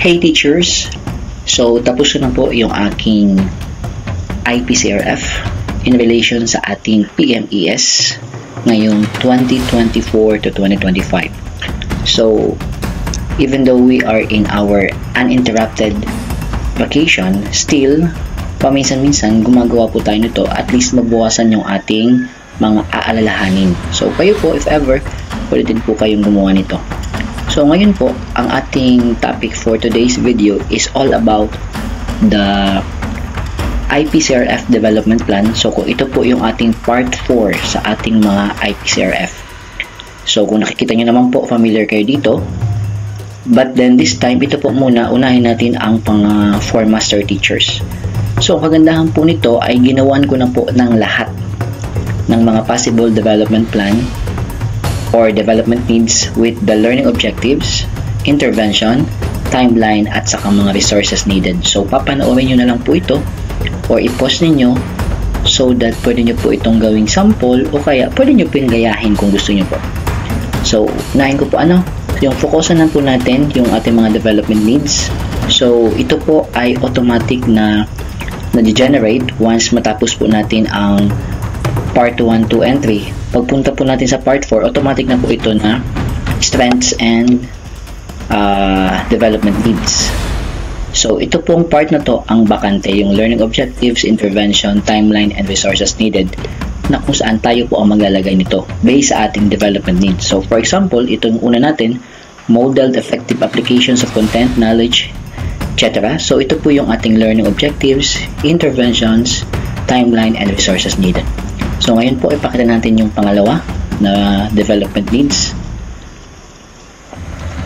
Hey teachers! So tapos na po yung aking IPCRF in relation sa ating PMES ngayong 2024 to 2025. So even though we are in our uninterrupted vacation, still paminsan-minsan gumagawa po tayo nito, at least mabawasan yung ating mga aalalahanin. So kayo po, if ever, pwede din po kayong gumawa nito. So ngayon po, ang ating topic for today's video is all about the IPCRF development plan. So kung ito po yung ating part 4 sa ating mga IPCRF. So kung nakikita nyo naman po, familiar kayo dito. But then this time, ito po muna, unahin natin ang pang 4 master teachers. So ang kagandahan po nito ay ginawan ko na po ng lahat ng mga possible development plan or development needs with the learning objectives, intervention, timeline, at saka mga resources needed. So papanoorin nyo na lang po ito or i-post ninyo so that pwede nyo po itong gawing sample o kaya pwede nyo pingayahin kung gusto nyo po. So unahin ko po yung focusan na po natin yung ating mga development needs. So ito po ay automatic na na-generate once matapos po natin ang part 1, 2, and 3. Pagpunta po natin sa part 4, automatic na po ito na strengths and development needs. So ito pong part na to ang bakante, yung learning objectives, intervention, timeline, and resources needed, na kung saan tayo po ang maglalagay nito based sa ating development needs. So for example, itong una natin, modeled effective applications of content, knowledge, etc. So ito po yung ating learning objectives, interventions, timeline, and resources needed. So ngayon po ipakita natin yung pangalawa na development needs.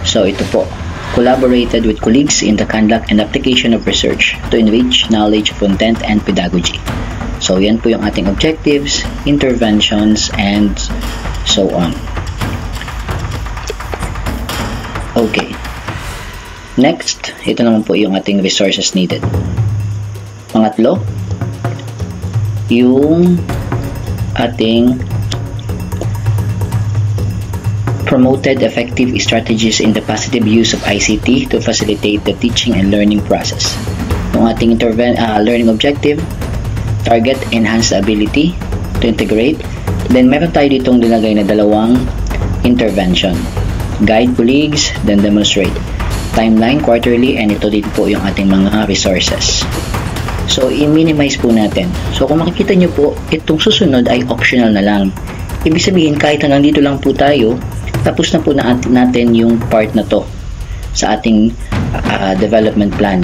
So ito po, collaborated with colleagues in the conduct and application of research to enrich knowledge, content, and pedagogy. So yan po yung ating objectives, interventions, and so on. Okay. Next, ito naman po yung ating resources needed. Pangatlo, yung ating promoted effective strategies in the positive use of ICT to facilitate the teaching and learning process. Yung ating learning objective, target enhanced ability to integrate. Then meron tayo ditong nilagay na dalawang intervention, guide colleagues, then demonstrate. Timeline, quarterly, and ito din po yung ating mga resources. So, i-minimize po natin. So, kung makikita nyo po, itong susunod ay optional na lang. Ibig sabihin, kahit hanggang dito lang po tayo, tapos na po natin yung part na to sa ating development plan.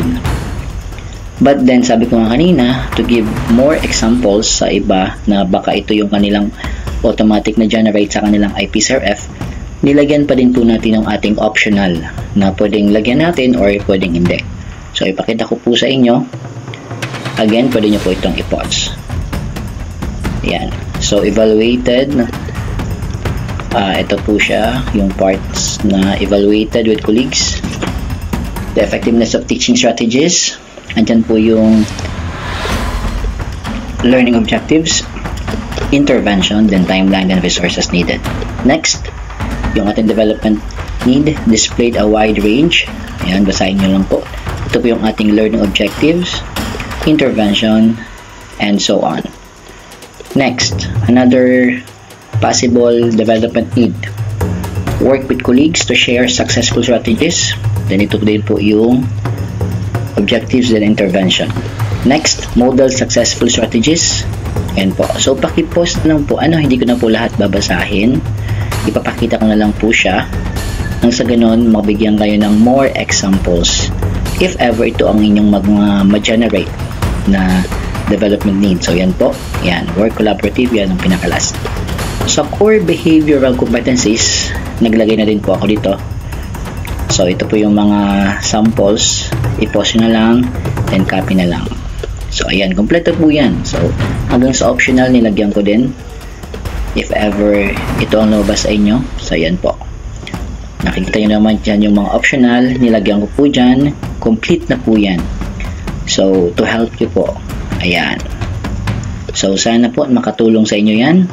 But then, sabi ko nga kanina, to give more examples sa iba na baka ito yung kanilang automatic na generate sa kanilang IPCRF, nilagyan pa din po natin yung ating optional na pwedeng lagyan natin or pwedeng hindi. So, ipakita ko po sa inyo. Again, pwede nyo po itong i-pause. Yan. So, evaluated. Ito po siya, yung parts na evaluated with colleagues. The effectiveness of teaching strategies. Andyan po yung learning objectives, intervention, then timeline and resources needed. Next, yung ating development need displayed a wide range. Ayan, basahin nyo lang po. Ito po yung ating learning objectives, intervention, and so on. Next, another possible development need, work with colleagues to share successful strategies. Then ito din po yung objectives and intervention. Next, model successful strategies. Ayan po. So paki-post lang po, hindi ko na po lahat babasahin, ipapakita ko na lang po siya nang sa ganun mabigyan kayo ng more examples if ever ito ang inyong mag-generate na development need. So yan po, yan, work collaborative, yan ang pinaka-last. Sa core behavioral competencies, naglagay na din po ako dito. So ito po yung mga samples, i-post na lang, then copy na lang. So ayan, kompleto po yan. So hanggang sa optional nilagyan ko din if ever ito ang lumabas sa inyo. So ayan po, nakikita nyo naman dyan yung mga optional, nilagyan ko po dyan, complete na po yan. So to help you po, ayan. So sana po makatulong sa inyo yan.